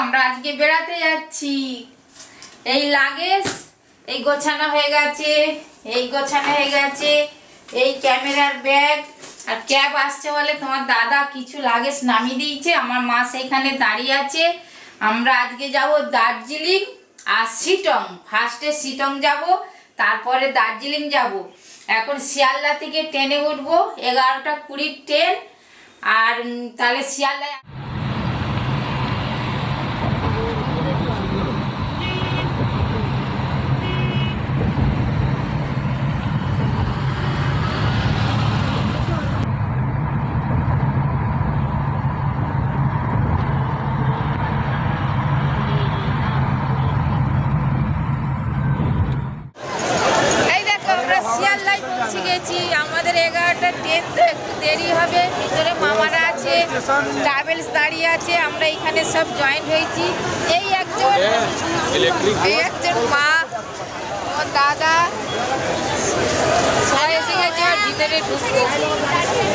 আমরা আজকে বেড়াতে যাচ্ছি। এই লাগেজ এই গোছানো হয়ে গেছে, এই গোছানো হয়ে গেছে, এই ক্যামেরার ব্যাগ আর ক্যাব আসছে বলে তোমার দাদা কিছু লাগেজ নামিয়ে দিয়েছে। আমার মা সেইখানে দাঁড়িয়ে আছে। আমরা আজকে যাব দার্জিলিং আর শিটং। ফার্স্টে শিটং যাব, তারপরে দার্জিলিং যাব। এখন শিয়ালদা থেকে ট্রেনে উঠবো, 11:20 ট্রেন। আর তাহলে শিয়ালদায় পৌঁছে গেছি। আমাদের 11টা ট্রেন, তো একটু দেরি হবে। ভিতরে মামারা আছে, ট্রাভেলস দাঁড়িয়ে আছে, আমরা এখানে সব জয়েন্ট হয়েছি। এই একজন মা, আমার দাদা সবাই এসে গেছে। ভিতরে ঢুকবো।